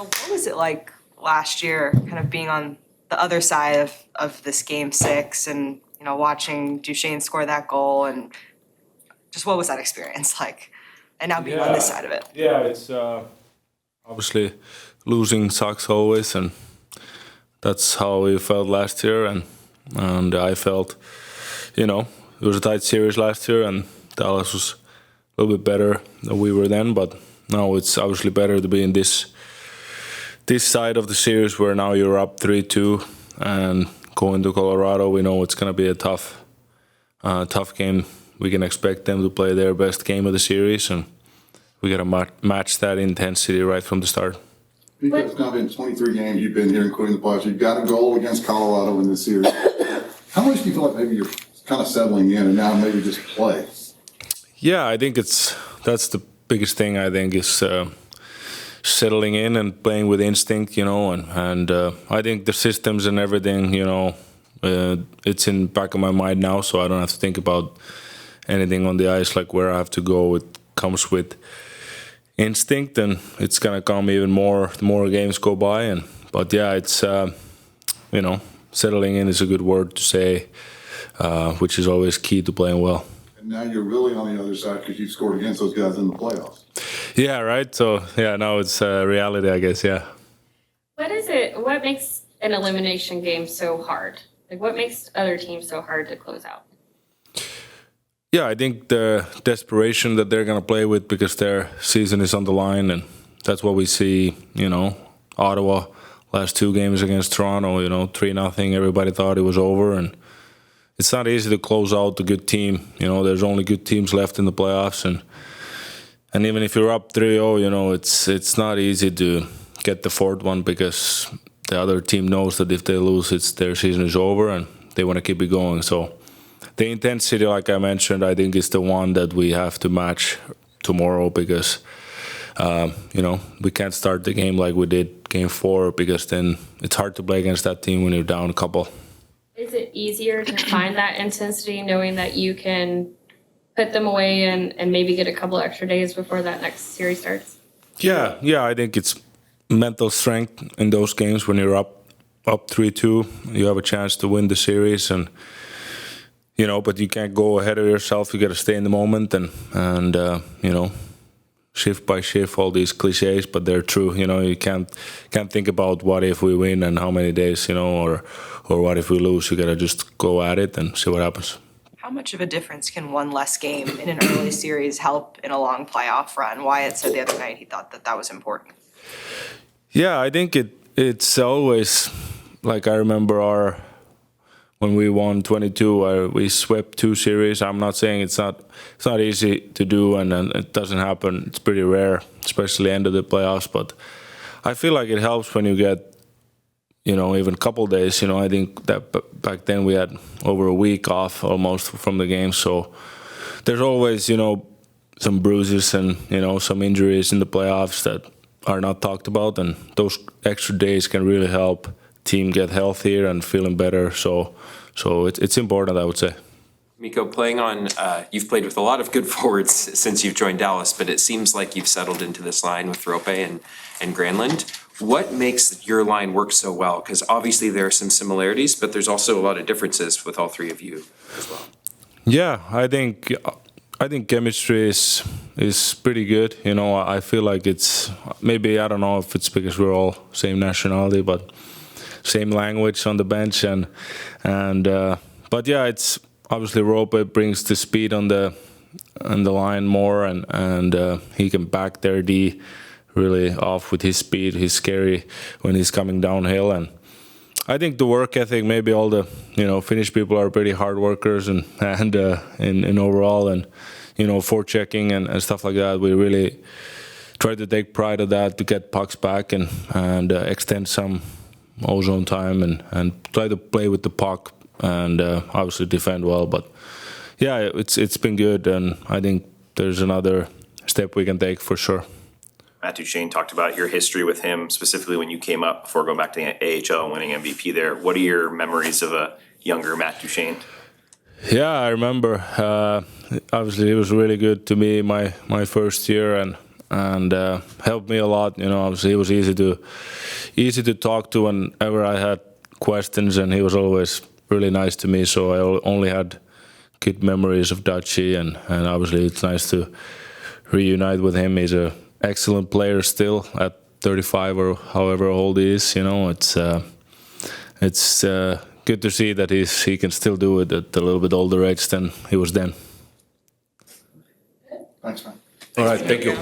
What was it like last year, kind of being on the other side of this game 6 and, watching Duchesne score that goal, and just what was that experience like? And now being on this side of it. Yeah, it's obviously losing sucks always, and that's how we felt last year. And I felt, it was a tight series last year, and Dallas was a little bit better than we were then. But now it's obviously better to be in this side of the series where now you're up 3-2 and going to Colorado. We know it's going to be a tough game. We can expect them to play their best game of the series, and we got to match that intensity right from the start. Because it's now been 23 games you've been here, including the playoffs. You've got a goal against Colorado in this series. How much do you feel like maybe you're kind of settling in and now maybe just play? Yeah, I think that's the biggest thing. I think is settling in and playing with instinct, and I think the systems and everything, it's in the back of my mind now, so I don't have to think about anything on the ice, like where I have to go. It comes with instinct, and it's gonna come even more the more games go by. But yeah, it's settling in is a good word to say, which is always key to playing well. And now you're really on the other side because you've scored against those guys in the playoffs. Yeah, right. So yeah, now it's reality, I guess. Yeah. What makes an elimination game so hard? Like, what makes other teams so hard to close out? Yeah, I think the desperation that they're going to play with because their season is on the line, and that's what we see, Ottawa, last 2 games against Toronto, 3-0, everybody thought it was over, and it's not easy to close out a good team. There's only good teams left in the playoffs, and even if you're up 3-0, it's not easy to get the 4th one because the other team knows that if they lose, their season is over, and they want to keep it going. So the intensity, like I mentioned, I think is the one that we have to match tomorrow because, we can't start the game like we did game 4 because then it's hard to play against that team when you're down a couple. Is it easier to find that intensity knowing that you can put them away and maybe get a couple extra days before that next series starts? Yeah, I think it's mental strength in those games when you're up 3-2. You have a chance to win the series, and but you can't go ahead of yourself. You got to stay in the moment and shift by shift, all these cliches, but they're true. You can't think about what if we win and how many days, or what if we lose. You got to just go at it and see what happens. How much of a difference can one less game in an early series help in a long playoff run? Wyatt said the other night he thought that was important. Yeah, I think it's always, like I remember when we won 22, we swept 2 series. I'm not saying it's not easy to do, and it doesn't happen. It's pretty rare, especially end of the playoffs. But I feel like it helps when you get, even a couple days. I think that back then we had over a week off almost from the game. So there's always, some bruises and, some injuries in the playoffs that are not talked about, and those extra days can really help team get healthier and feeling better. So it's important, I would say. Mikko, you've played with a lot of good forwards since you've joined Dallas, but it seems like you've settled into this line with Rope and Granlund. What makes your line work so well? Because obviously there are some similarities, but there's also a lot of differences with all 3 of you as well. Yeah, I think chemistry is pretty good. I feel like it's maybe, I don't know if it's because we're all same nationality, but same language on the bench but yeah, it's obviously Rope brings the speed on the line more, and he can back their D really off with his speed. He's scary when he's coming downhill, and I think the work ethic, maybe all the Finnish people are pretty hard workers and overall, and forechecking and stuff like that. We really try to take pride of that to get pucks back and extend some ozone time and try to play with the puck and obviously defend well. But yeah, it's been good, and I think there's another step we can take for sure. Matt Duchesne talked about your history with him, specifically when you came up before going back to the AHL and winning MVP there. What are your memories of a younger Matt Duchesne? Yeah, I remember. Obviously, he was really good to me my first year, and helped me a lot. You know, obviously he was easy to talk to whenever I had questions, and he was always really nice to me. So I only had good memories of Dutchy, and obviously it's nice to reunite with him. He's an excellent player still at 35 or however old he is. You know, it's good to see that he can still do it at a little bit older age than he was then. Thanks, man. All right, thank you.